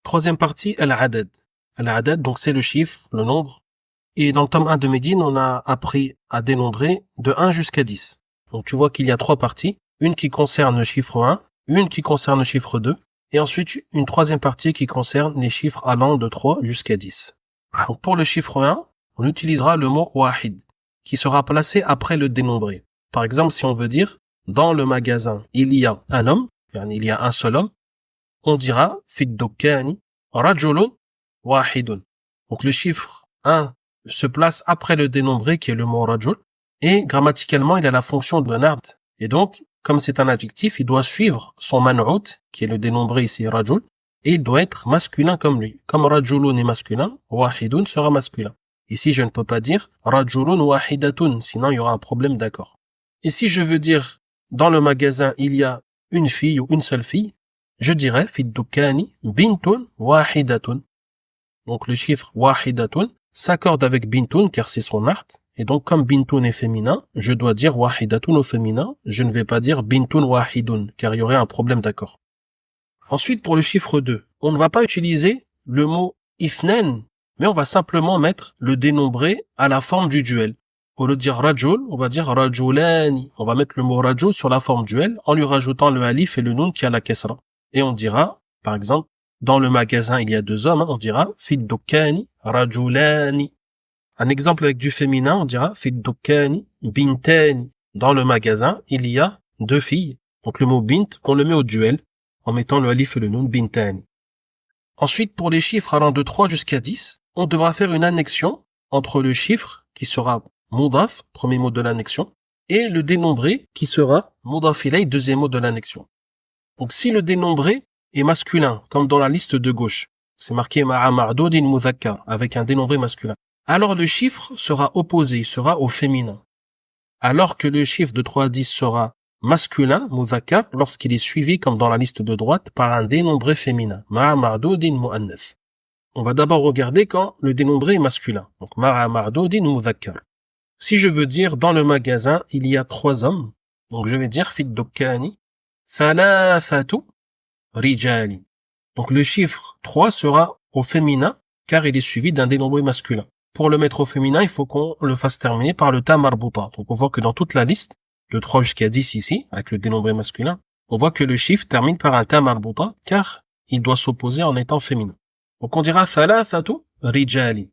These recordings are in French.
Troisième partie, al-adad. Al-adad, donc c'est le chiffre, le nombre. Et dans le tome 1 de Médine, on a appris à dénombrer de 1 jusqu'à 10. Donc tu vois qu'il y a trois parties. Une qui concerne le chiffre 1, une qui concerne le chiffre 2, et ensuite une troisième partie qui concerne les chiffres allant de 3 jusqu'à 10. Donc pour le chiffre 1, on utilisera le mot wahid, qui sera placé après le dénombré. Par exemple, si on veut dire, dans le magasin, il y a un homme, il y a un seul homme, on dira, fi dukkani rajulun wahidun. Donc le chiffre 1 se place après le dénombré, qui est le mot rajul, et grammaticalement, il a la fonction de nard. Et donc, comme c'est un adjectif, il doit suivre son man'out, qui est le dénombré ici, rajul, et il doit être masculin comme lui. Comme rajulun est masculin, wahidun sera masculin. Ici, je ne peux pas dire rajulun wahidatun, sinon il y aura un problème d'accord. Et si je veux dire, dans le magasin, il y a une fille ou une seule fille, je dirais fi dukkani bintun wahidatun. Donc le chiffre wahidatun s'accorde avec bintun car c'est son art. Et donc comme bintun est féminin, je dois dire wahidatun au féminin. Je ne vais pas dire bintun wahidun car il y aurait un problème d'accord. Ensuite pour le chiffre 2, on ne va pas utiliser le mot ithnan, mais on va simplement mettre le dénombré à la forme du duel. Au lieu de dire rajul, on va dire rajulani. On va mettre le mot rajul sur la forme duel en lui rajoutant le alif et le nun qui a la kesra. Et on dira, par exemple, dans le magasin, il y a deux hommes, on dira fi dukkani rajulani. Un exemple avec du féminin, on dira fi dukkani bintani. Dans le magasin, il y a deux filles. Donc le mot bint, on le met au duel en mettant le alif et le nun bintani. Ensuite, pour les chiffres allant de 3 jusqu'à 10, on devra faire une annexion entre le chiffre qui sera mudaf, premier mot de l'annexion, et le dénombré qui sera mudaf ilay, deuxième mot de l'annexion. Donc si le dénombré est masculin, comme dans la liste de gauche, c'est marqué ma'a ma'dudin mudhakkar, avec un dénombré masculin, alors le chiffre sera opposé, il sera au féminin. Alors que le chiffre de 3 à 10 sera masculin, mudhakkar, lorsqu'il est suivi, comme dans la liste de droite, par un dénombré féminin, ma'a ma'dudin mu'annath. On va d'abord regarder quand le dénombré est masculin, donc ma'a ma'dudin mudhakkar. Si je veux dire, dans le magasin, il y a 3 hommes, donc je vais dire fi dukkani thalathatu rijali. Donc le chiffre 3 sera au féminin car il est suivi d'un dénombré masculin. Pour le mettre au féminin, il faut qu'on le fasse terminer par le ta marbuta. Donc on voit que dans toute la liste, de 3 jusqu'à 10 ici, avec le dénombré masculin, on voit que le chiffre termine par un ta marbuta car il doit s'opposer en étant féminin. Donc on dira thalathatu rijali.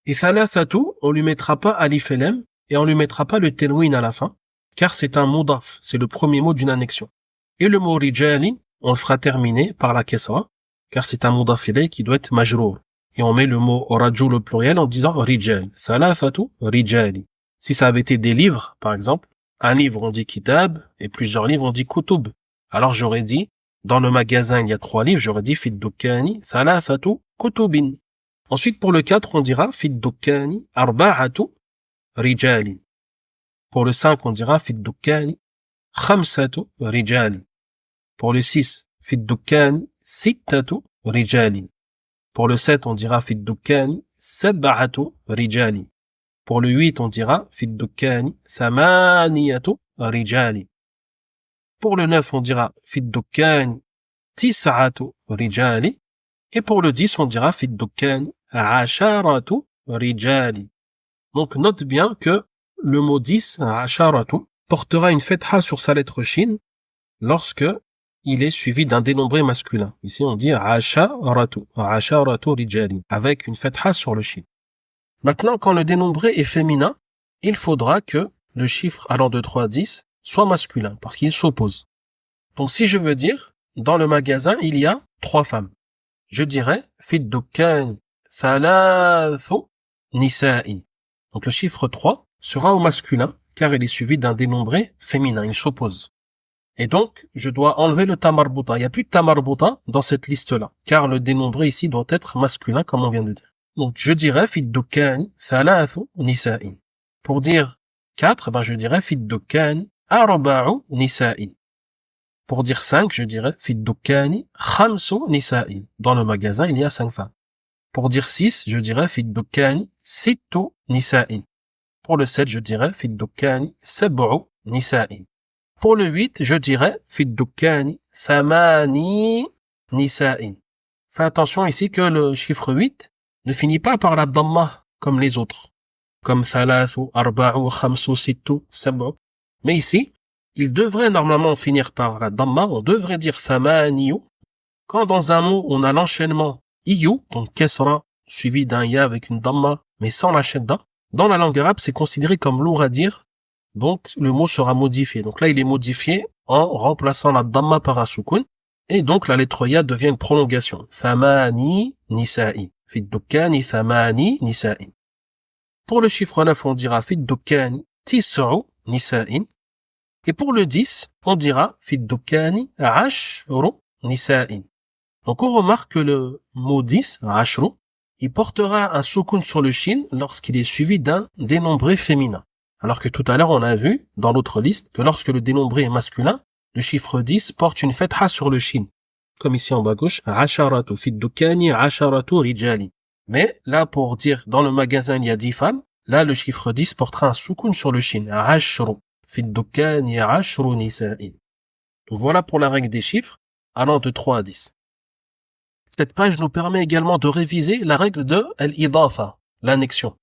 Et thalathatu, on lui mettra pas alif et lam et on lui mettra pas le tenwin à la fin car c'est un mudaf, c'est le premier mot d'une annexion. Et le mot rijali, on le fera terminer par la kesra, car c'est un mudaf ilay qui doit être majrour. Et on met le mot rajul au pluriel en disant rijal. Thalathatu rijali. Si ça avait été des livres, par exemple, un livre on dit kitab, et plusieurs livres on dit kutub. Alors j'aurais dit, dans le magasin il y a 3 livres, j'aurais dit fi dukkani thalathatu kutubin. Ensuite pour le 4, on dira fi dukkani arba'atu rijali. Pour le 5, on dira fi dukkani khamsatu rijali. Pour le 6, fi dukkani sittatu rijali. Pour le 7, on dira fi dukkani sab'atu rijali. Pour le 8, on dira fi dukkani thamaniyatu rijali. Pour le 9, on dira fi dukkani tis'atu rijali. Et pour le 10, on dira fi dukkani asharatu rijali. Donc note bien que le mot 10, asharatu, portera une fetha sur sa lettre shin lorsque il est suivi d'un dénombré masculin. Ici, on dit asharatu rijali, avec une fetha sur le shin. Maintenant, quand le dénombré est féminin, il faudra que le chiffre allant de 3 à 10 soit masculin, parce qu'il s'oppose. Donc, si je veux dire, dans le magasin, il y a 3 femmes. Je dirais, fi dukkani thalathu nisa'i. Donc, le chiffre 3 sera au masculin, car il est suivi d'un dénombré féminin, il s'oppose. Et donc, je dois enlever le ta marbuta. Il n'y a plus de ta marbuta dans cette liste-là, car le dénombré ici doit être masculin, comme on vient de dire. Donc, je dirais fi dukkani thalathu nisa'in. Pour dire 4, je dirais fi dukkani arba'u nisa'in. Pour dire 5, je dirais fi dukkani khamsu nisa'in. Dans le magasin, il y a 5 femmes. Pour dire 6, je dirais fi dukkani sittu nisa'in. Pour le 7, je dirais fi dukkani sab'u nisa'in. Pour le 8, je dirais fi dukkani thamani nisa'in. Fais attention ici que le chiffre 8 ne finit pas par la dhamma comme les autres. Comme thalathu, arba'u, khamsu, sittu, sab'u. Mais ici, il devrait normalement finir par la dhamma. On devrait dire thamaniyu. Quand dans un mot, on a l'enchaînement iyu, donc kesra, suivi d'un ya avec une dhamma, mais sans la shadda, dans la langue arabe, c'est considéré comme lourd à dire. Donc, le mot sera modifié. Donc là, il est modifié en remplaçant la dhamma par un sukun. Et donc, la lettre ya devient une prolongation. Thamani nisa'i. Fi dukkani thamani nisa'i. Pour le chiffre 9, on dira fi dukkani tis'u nisa'in. Et pour le 10, on dira fi dukkani ashru nisa'in. Donc, on remarque que le mot 10, ashru, il portera un sukun sur le shin lorsqu'il est suivi d'un dénombré féminin. Alors que tout à l'heure, on a vu, dans l'autre liste, que lorsque le dénombré est masculin, le chiffre 10 porte une fatha sur le shin. Comme ici en bas à gauche, asharatu fi dukkani asharatu rijali. Mais là, pour dire dans le magasin, il y a 10 femmes, là, le chiffre 10 portera un sukun sur le shin. Ashru fi dukkani ashru nisa'in. Donc voilà pour la règle des chiffres, allant de 3 à 10. Cette page nous permet également de réviser la règle de al-idafa, l'annexion.